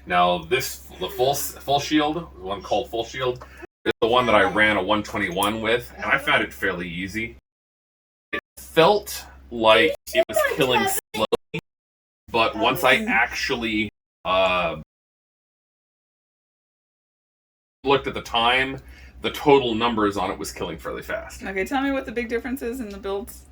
Now the full shield, the one called full shield, is the one that I ran a 121 with, and I found it fairly easy. It felt like it was killing slowly, but once I actually looked at the time, the total numbers on it was killing fairly fast. Okay, tell me what the big difference is in the builds.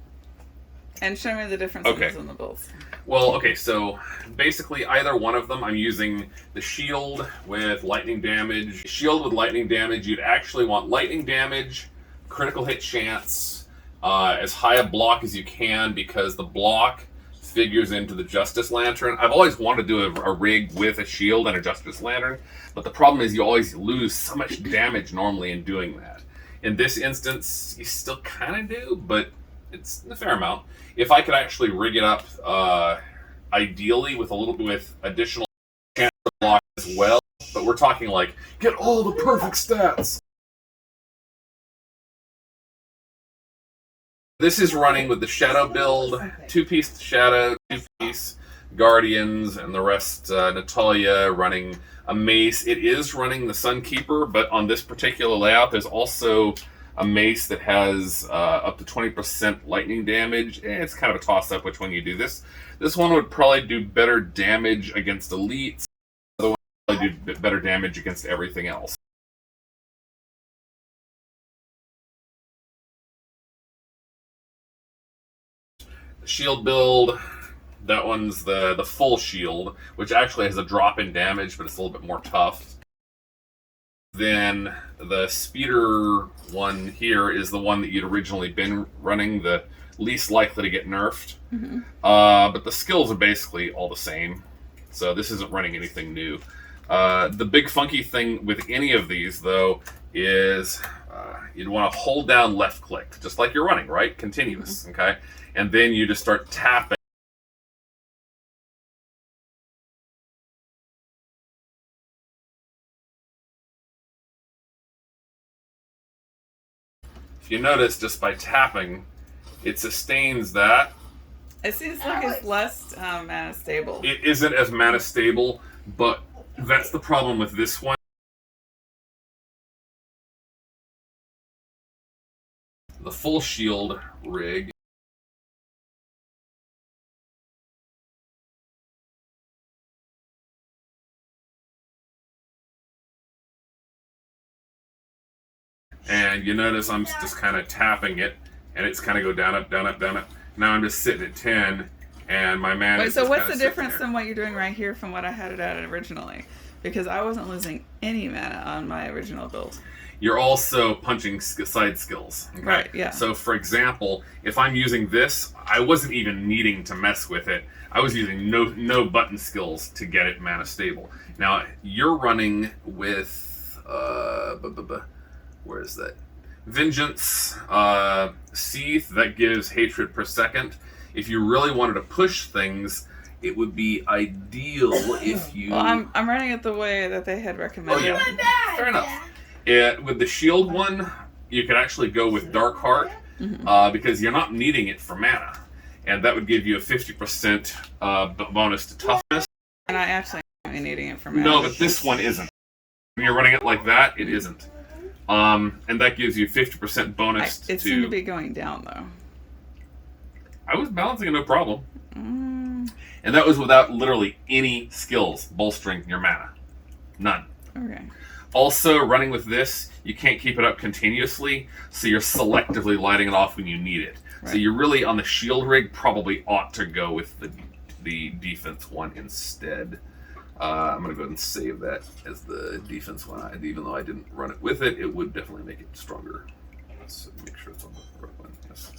And show me the differences in the builds. Well, okay, so basically either one of them, I'm using the shield with lightning damage. Shield with lightning damage, you'd actually want lightning damage, critical hit chance, as high a block as you can, because the block figures into the Justice Lantern. I've always wanted to do a rig with a shield and a Justice Lantern, but the problem is you always lose so much damage normally in doing that. In this instance, you still kind of do, but it's a fair amount. If I could actually rig it up, ideally with a little bit with additional chance to block as well, but we're talking like, get all the perfect stats. This is running with the Shadow build, 2-piece Shadow, 2-piece Guardians, and the rest Natalya running a mace. It is running the Sunkeeper, but on this particular layout, there's also a mace that has up to 20% lightning damage. It's kind of a toss-up which one you do. This one would probably do better damage against elites. The other one would probably do better damage against everything else. The shield build, that one's the full shield, which actually has a drop in damage, but it's a little bit more tough. Then the speeder one here is the one that you'd originally been running, the least likely to get nerfed. Mm-hmm. But the skills are basically all the same, so this isn't running anything new. The big funky thing with any of these, though, is you'd want to hold down left click, just like you're running, right? Continuous, mm-hmm. Okay? And then you just start tapping. If you notice, just by tapping, it sustains that. It seems like it's less mana stable. It isn't as mana stable, but that's the problem with this one. The full shield rig. And you notice I'm just kind of tapping it, and it's kind of go down, up, down, up, down, up. Now I'm just sitting at 10, and my mana is so what's the difference than what you're doing right here from what I had it at originally? Because I wasn't losing any mana on my original build. You're also punching side skills. Okay? Right, yeah. So, for example, if I'm using this, I wasn't even needing to mess with it. I was using no button skills to get it mana stable. Now, you're running with... where is that? Vengeance, Seath, that gives hatred per second. If you really wanted to push things, it would be ideal if you... Well, I'm running it the way that they had recommended. Oh, yeah. Fair enough. With the shield one, you could actually go with Dark Heart, mm-hmm. Because you're not needing it for mana. And that would give you a 50% bonus to toughness. And I actually am needing it for mana. No, but this one isn't. When you're running it like that, it isn't. And that gives you 50% bonus It seemed to be going down, though. I was balancing it no problem. And that was without literally any skills bolstering your mana. None. Okay. Also, running with this, you can't keep it up continuously, so you're selectively lighting it off when you need it. Right. So you really, on the shield rig, probably ought to go with the defense one instead. I'm going to go ahead and save that as the defense one. Even though I didn't run it with it, it would definitely make it stronger. Let's make sure it's on the right one. Yes.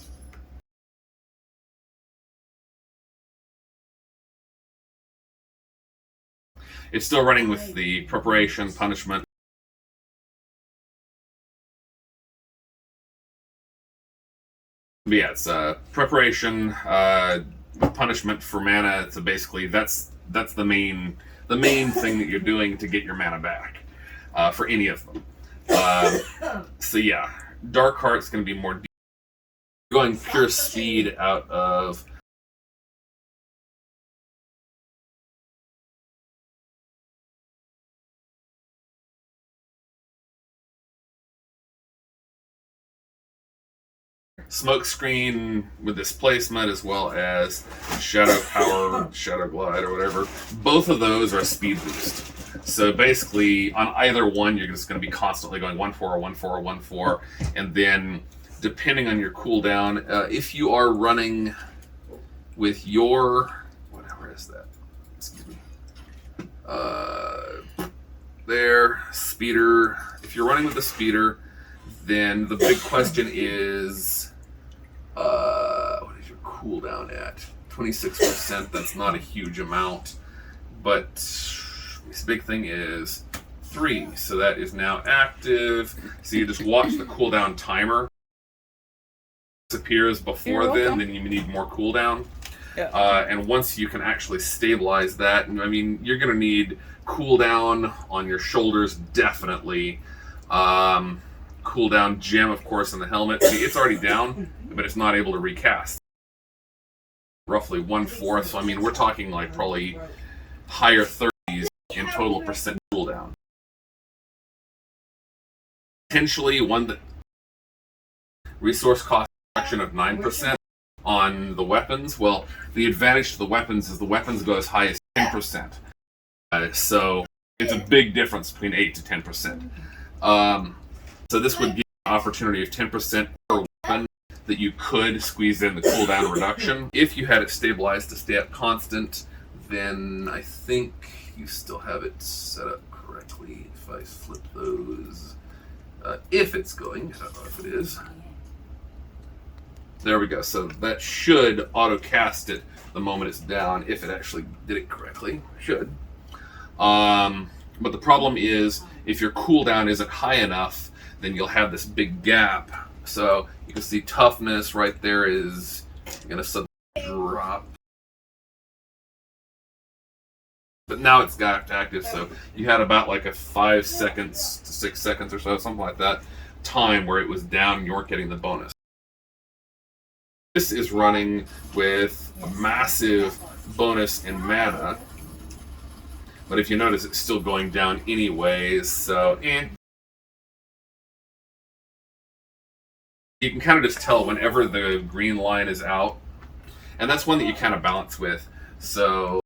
It's still running with the preparation, punishment. But yeah, it's preparation, punishment for mana. So basically, that's the main thing that you're doing to get your mana back for any of them. So yeah, Dark Heart's going to be more going pure speed out of Smoke screen with displacement as well as shadow power, shadow glide, or whatever. Both of those are a speed boost. So basically, on either one, you're just going to be constantly going 1-4 or 1-4 or 1-4, and then depending on your cooldown, if you are running with your whatever is that? Excuse me. There, speeder. If you're running with the speeder, then the big question is, what is your cooldown at? 26%. That's not a huge amount, but this big thing is 3. So that is now active. So you just watch the cooldown timer. Disappears before then you need more cooldown. Yeah. And once you can actually stabilize that, I mean, you're going to need cooldown on your shoulders, definitely. Cooldown gem, of course, in the helmet. See, it's already down, but it's not able to recast. Roughly 1/4. So, I mean, we're talking like probably higher 30s in total percent cooldown. Potentially one that resource cost reduction of 9% on the weapons. Well, the advantage to the weapons is the weapons go as high as 10%. So it's a big difference between 8 to 10%. So this would give you an opportunity of 10% per weapon that you could squeeze in the cooldown reduction. If you had it stabilized to stay at constant, then I think you still have it set up correctly. If I flip those, if it's going, I don't know if it is. There we go. So that should auto cast it the moment it's down, if it actually did it correctly. Should. But the problem is, if your cooldown isn't high enough, then you'll have this big gap. So you can see toughness right there is going to suddenly drop. But now it's got active, so you had about like a 5 seconds to 6 seconds or so, something like that, time where it was down and you weren't getting the bonus. This is running with a massive bonus in mana, but if you notice, it's still going down anyways, so You can kind of just tell whenever the green line is out, and that's one that you kind of balance with. So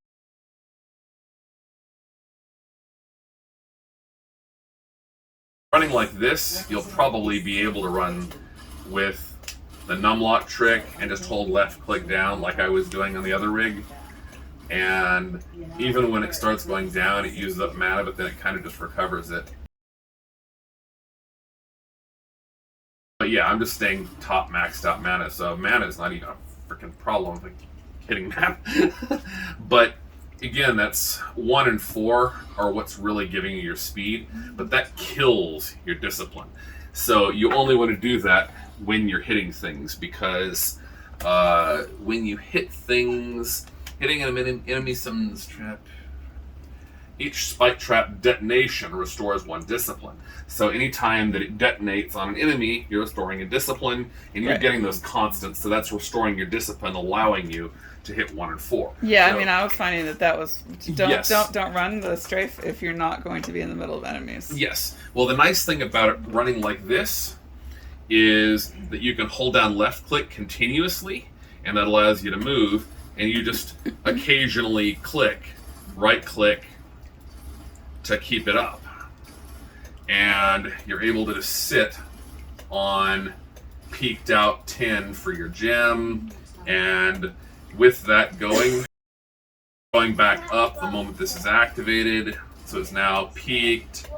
running like this, you'll probably be able to run with the numlock trick and just hold left click down like I was doing on the other rig. And even when it starts going down, it uses up mana, but then it kind of just recovers it. But yeah, I'm just staying top maxed out mana, so mana is not even a freaking problem, like hitting mana. But again, that's 1 and 4 are what's really giving you your speed, but that kills your discipline. So you only want to do that when you're hitting things, because when you hit things, hitting an enemy summons trap. Each spike trap detonation restores 1 discipline. So anytime that it detonates on an enemy, you're restoring a discipline, and you're getting those constants. So that's restoring your discipline, allowing you to hit 1 and 4. Yeah, so, I mean, I was finding that was don't run the strafe if you're not going to be in the middle of enemies. Yes. Well, the nice thing about it running like this is that you can hold down left click continuously, and that allows you to move, and you just occasionally click right click to keep it up, and you're able to just sit on peaked out 10 for your gem, and with that going back up the moment this is activated, so it's now peaked.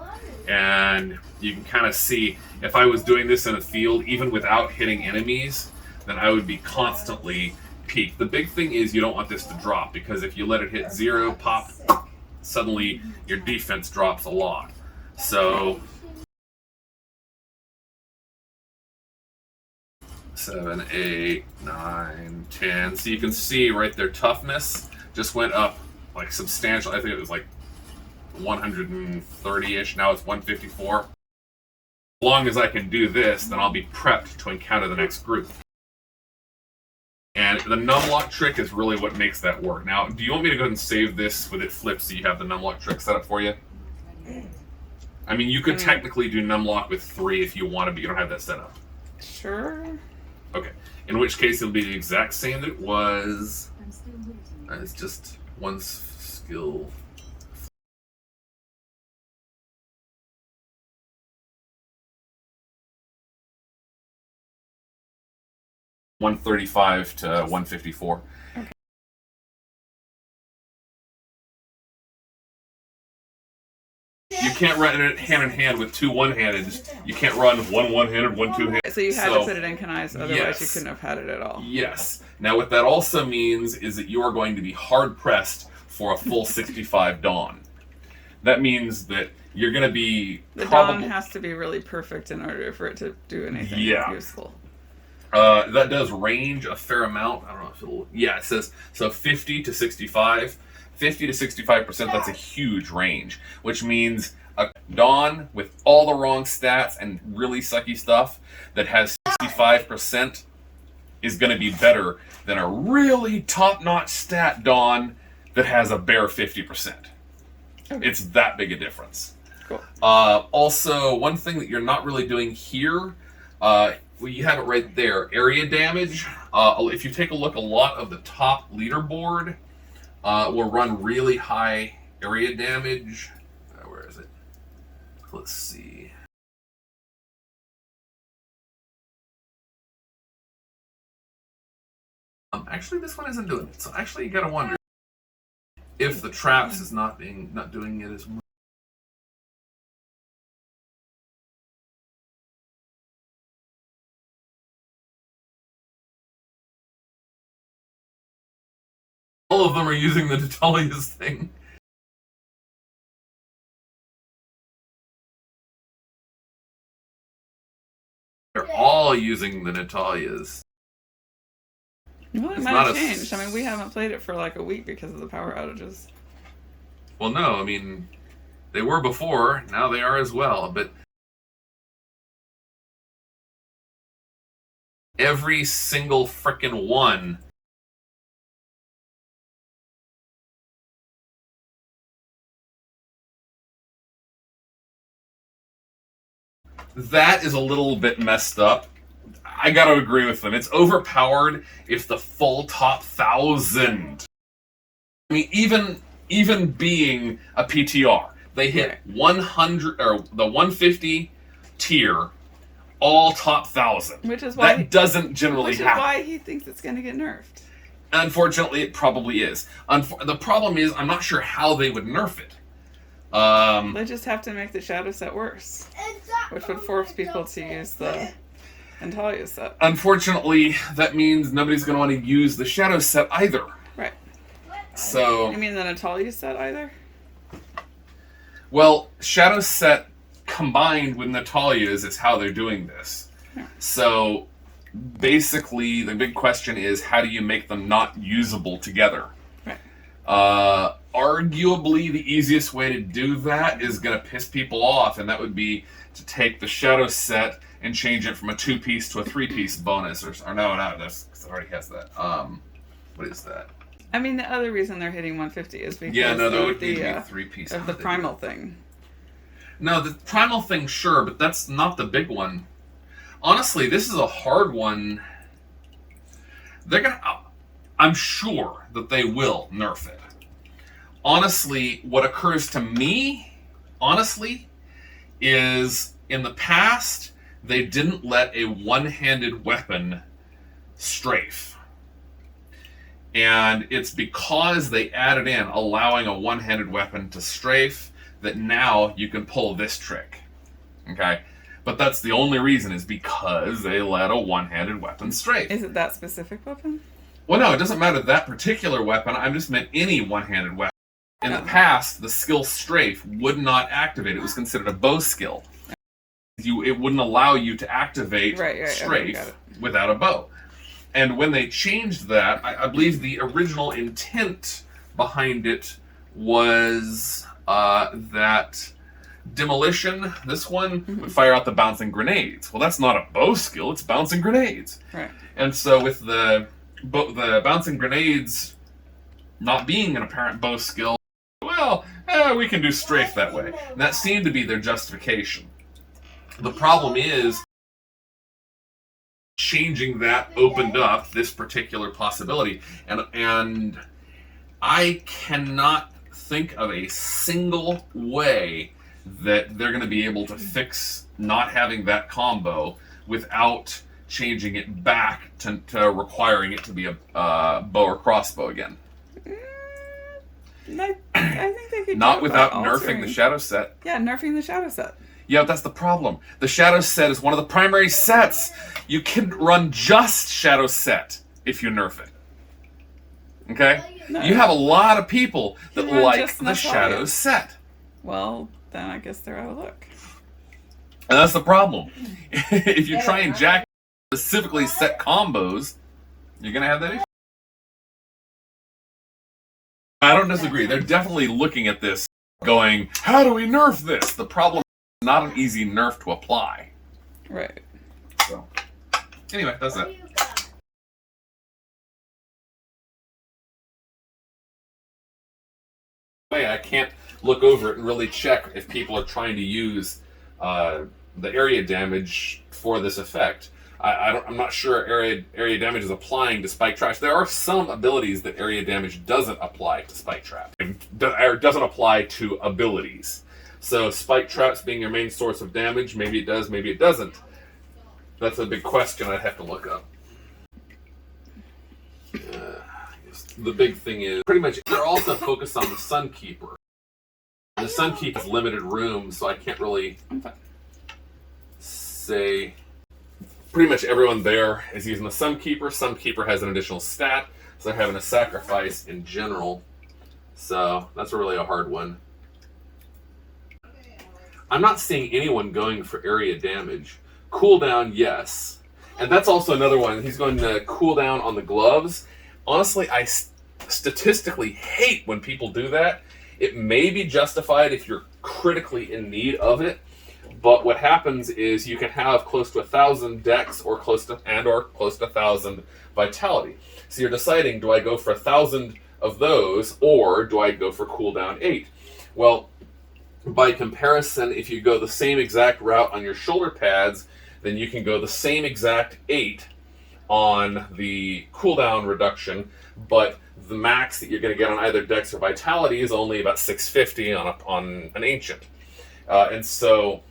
And you can kind of see, if I was doing this in a field, even without hitting enemies, then I would be constantly peaked. The big thing is you don't want this to drop, because if you let it hit 0, pop, suddenly your defense drops a lot. So 7, 8, 9, 10. So you can see right there, toughness just went up like substantial. I think it was like 130-ish. Now it's 154. As long as I can do this, then I'll be prepped to encounter the next group. And the numlock trick is really what makes that work. Now, do you want me to go ahead and save this with it flipped so you have the numlock trick set up for you? I mean, you could technically do numlock with 3 if you want to, but you don't have that set up. Sure. Okay. In which case it'll be the exact same that it was. It's just one skill. $135 to $154. Okay. You can't run it hand in hand with two one-handed. You can't run one one-handed, one two-handed. So you had to put it in Kanai's, otherwise yes. you couldn't have had it at all. Yes. Now what that also means is that you are going to be hard-pressed for a full 65 Dawn. That means that you're going to be... The Dawn has to be really perfect in order for it to do anything useful. That does range a fair amount. I don't know if it'll... Yeah, it says, so 50 to 65. 50 to 65%, that's a huge range, which means a Dawn with all the wrong stats and really sucky stuff that has 65% is going to be better than a really top-notch stat Dawn that has a bare 50%. Okay. It's that big a difference. Cool. Also, one thing that you're not really doing here, well, you have it right there, area damage. If you take a look, a lot of the top leaderboard will run really high area damage. Where is it? Let's see. Actually, this one isn't doing it. So actually, you gotta wonder if the traps is not doing it as much. All of them are using the Natalyas thing. They're all using the Natalyas. Well, it might have changed. I mean, we haven't played it for like a week because of the power outages. Well, no, I mean, they were before, now they are as well, but every single frickin' one that is a little bit messed up. I gotta agree with them. It's overpowered if the full top 1,000. I mean, even being a PTR, they hit 100 or the 150 tier, all top 1,000. Which is why that doesn't generally happen. Which is why he thinks it's going to get nerfed. Unfortunately, it probably is. The problem is, I'm not sure how they would nerf it. They just have to make the shadow set worse, which would force people to use the Natalia set. Unfortunately, that means nobody's going to want to use the shadow set either. Right. So. You mean the Natalia set either? Well, shadow set combined with Natalya's is how they're doing this. Yeah. So basically, the big question is, how do you make them not usable together? Right. Arguably, the easiest way to do that is going to piss people off, and that would be to take the shadow set and change it from a 2-piece to a 3-piece bonus, or no, that's because it already has that. What is that? I mean, the other reason they're hitting 150 is because that would be a 3-piece of the primal thing. No, the primal thing, sure, but that's not the big one. Honestly, this is a hard one. I'm sure that they will nerf it. Honestly, what occurs to me, is in the past, they didn't let a one-handed weapon strafe. And it's because they added in allowing a one-handed weapon to strafe that now you can pull this trick. Okay? But that's the only reason, is because they let a one-handed weapon strafe. Is it that specific weapon? Well, no, it doesn't matter that particular weapon. I just meant any one-handed weapon. In the past, the skill strafe would not activate. It was considered a bow skill. It wouldn't allow you to activate strafe without a bow. And when they changed that, I believe the original intent behind it was that demolition, this one, would fire out the bouncing grenades. Well, that's not a bow skill, it's bouncing grenades. Right. And so with the bouncing grenades not being an apparent bow skill, well, we can do strafe that way. And that seemed to be their justification. The problem is, changing that opened up this particular possibility. And I cannot think of a single way that they're going to be able to fix not having that combo without changing it back to requiring it to be a bow or crossbow again. I think they could not without nerfing the shadow set. Yeah, nerfing the shadow set. Yeah, that's the problem. The shadow set is one of the primary sets. You can run just shadow set if you nerf it. Okay? No. You have a lot of people that like the shadow set. Well, then I guess they're out of luck. And that's the problem. If you try and jack specifically set combos, you're going to have that issue. I don't disagree. They're definitely looking at this going, how do we nerf this? The problem is not an easy nerf to apply. Right. So, anyway, that's it. I can't look over it and really check if people are trying to use the area damage for this effect. I'm not sure area damage is applying to spike traps. There are some abilities that area damage doesn't apply to spike traps, or doesn't apply to abilities. So spike traps being your main source of damage, maybe it does, maybe it doesn't. That's a big question I'd have to look up. The big thing is, pretty much, they're also focused on the Sunkeeper. And the Sunkeeper has limited room, so I can't really say. Pretty much everyone there is using the Sunkeeper. Sunkeeper has an additional stat, so they're having a sacrifice in general. So that's really a hard one. I'm not seeing anyone going for area damage. Cooldown, yes. And that's also another one. He's going to cooldown on the gloves. Honestly, I statistically hate when people do that. It may be justified if you're critically in need of it, but what happens is you can have close to 1,000 dex or close to 1,000 vitality. So you're deciding, do I go for 1,000 of those, or do I go for cooldown 8? Well, by comparison, if you go the same exact route on your shoulder pads, then you can go the same exact 8 on the cooldown reduction, but the max that you're going to get on either dex or vitality is only about 650 on an ancient. And so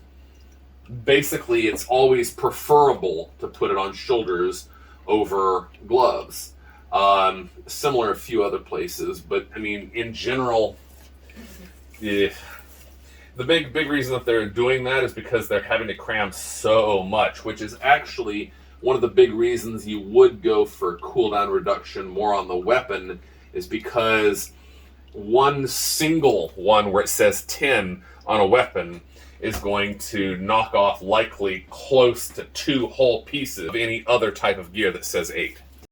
basically it's always preferable to put it on shoulders over gloves. Similar a few other places, but I mean, in general, the big reason that they're doing that is because they're having to cram so much, which is actually one of the big reasons you would go for cooldown reduction more on the weapon, is because one single one where it says 10 on a weapon is going to knock off likely close to 2 whole pieces of any other type of gear that says 8.